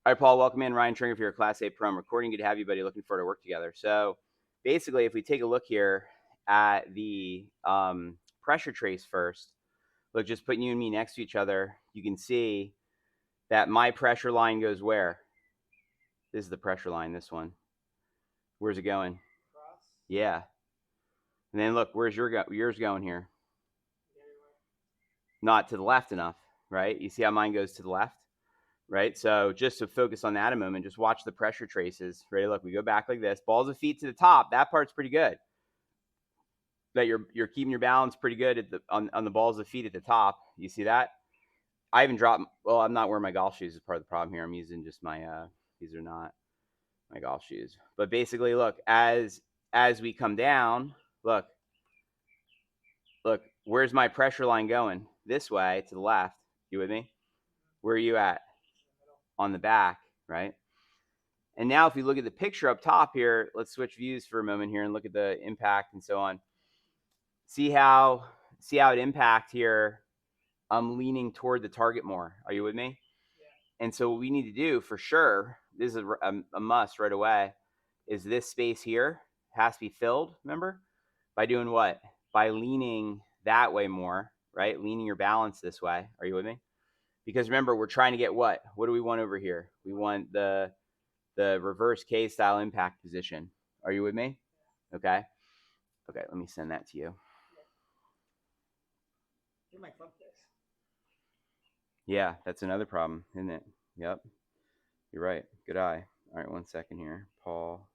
All right, Paul, welcome in. Ryan Tringer for your Class A Pro. I'm recording. Good to have you, buddy. Looking forward to work together. So basically, if we take a look here at the pressure trace first, look, just putting you and me next to each other, you can see that my pressure line goes where? This is the pressure line, this one. Where's it going? Cross. Yeah. And then look, where's yours going here? Not to the left enough, right? You see how mine goes to the left? Right? So just to focus on that a moment, just watch the pressure traces. Ready? Look, we go back like this. Balls of feet to the top. That part's pretty good. That you're keeping your balance pretty good at on the balls of feet at the top. You see that? I even dropped. Well, I'm not wearing my golf shoes. Is part of the problem here. I'm using just my. These are not my golf shoes. But basically, look, as we come down, look. Where's my pressure line going? This way to the left. You with me? Where are you at? On the back, right? And now if we look at the picture up top here, let's switch views for a moment here and look at the impact and so on. See how it impact here. I'm leaning toward the target more. Are you with me? Yeah. And so what we need to do for sure, this is a must right away, is this space here has to be filled, remember? By doing what? By leaning that way more, right? Leaning your balance this way. Are you with me? Because remember, we're trying to get what? What do we want over here? We want the reverse K style impact position. Are you with me? Okay. Okay, let me send that to you. You're my club face. Yeah, that's another problem, isn't it? Yep. You're right. Good eye. All right, 1 second here. Paul.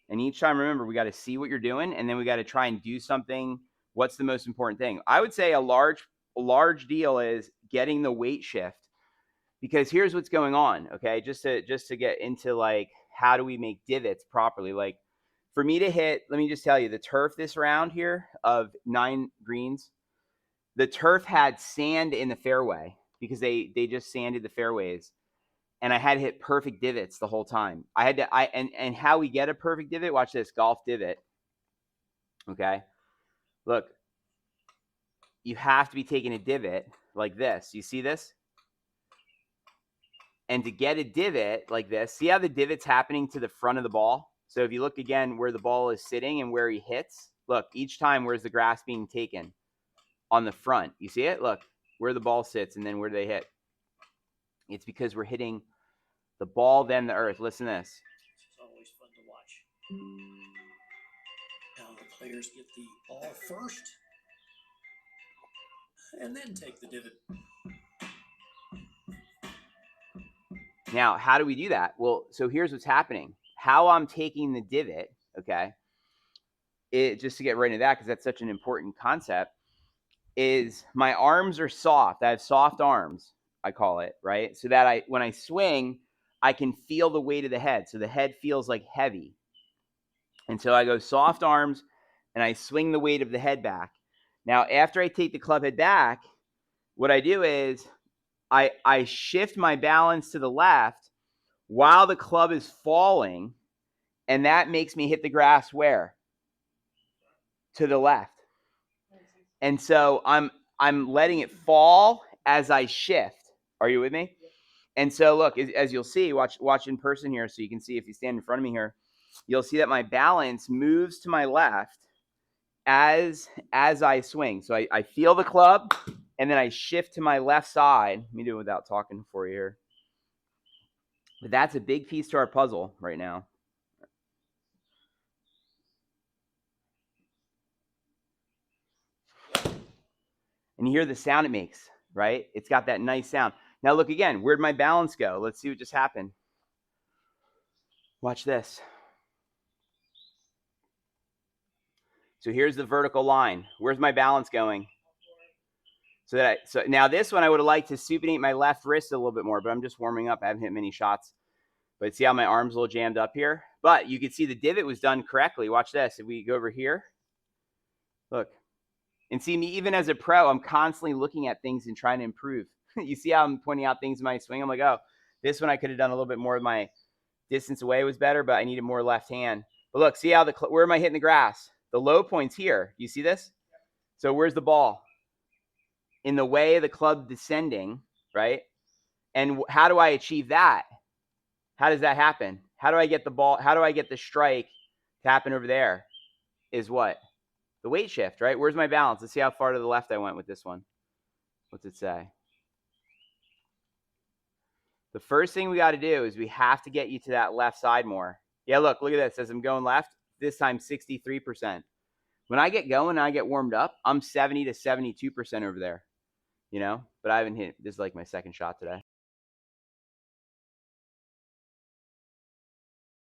And each time, remember, we got to see what you're doing, and then we got to try and do something. What's the most important thing? I would say a large deal is getting the weight shift, because here's what's going on. Okay, just to get into like how do we make divots properly? Like for me to hit, let me just tell you, the turf this round here of 9 greens, the turf had sand in the fairway because they just sanded the fairways. And I had to hit perfect divots the whole time. I had to, and how we get a perfect divot, watch this, golf divot. Okay. Look, you have to be taking a divot like this. You see this? And to get a divot like this, see how the divot's happening to the front of the ball? So if you look again where the ball is sitting and where he hits, look, each time where's the grass being taken? On the front. You see it? Look, where the ball sits and then where they hit. It's because we're hitting the ball, then the earth. Listen to this. It's always fun to watch. Now the players get the ball first and then take the divot. Now, how do we do that? Well, so here's what's happening. How I'm taking the divot, okay, just to get right into that, because that's such an important concept, is my arms are soft. I have soft arms, I call it, right? So that when I swing, I can feel the weight of the head. So the head feels like heavy. And so I go soft arms and I swing the weight of the head back. Now, after I take the club head back, what I do is I shift my balance to the left while the club is falling, and that makes me hit the grass where? To the left. And so I'm letting it fall as I shift. Are you with me? And so look, as you'll see, watch in person here, so you can see if you stand in front of me here, you'll see that my balance moves to my left as I swing. So I feel the club, and then I shift to my left side. Let me do it without talking for you here. But that's a big piece to our puzzle right now. And you hear the sound it makes, right? It's got that nice sound. Now look again, where'd my balance go? Let's see what just happened. Watch this. So here's the vertical line. Where's my balance going? So now this one I would have liked to supinate my left wrist a little bit more, but I'm just warming up. I haven't hit many shots. But see how my arm's a little jammed up here? But you can see the divot was done correctly. Watch this. If we go over here, look. And see me, even as a pro, I'm constantly looking at things and trying to improve. You see how I'm pointing out things in my swing? I'm like, oh, this one I could have done a little bit more. My distance away was better, but I needed more left hand. But look, see how where am I hitting the grass? The low point's here. You see this? So where's the ball? In the way of the club descending, right? And how do I achieve that? How does that happen? How do I get the ball? How do I get the strike to happen over there? Is what? The weight shift, right? Where's my balance? Let's see how far to the left I went with this one. What's it say? The first thing we got to do is we have to get you to that left side more. Yeah, look at this. As I'm going left, this time 63%. When I get going and I get warmed up, I'm 70 to 72% over there, you know? But I haven't hit, this is like my second shot today.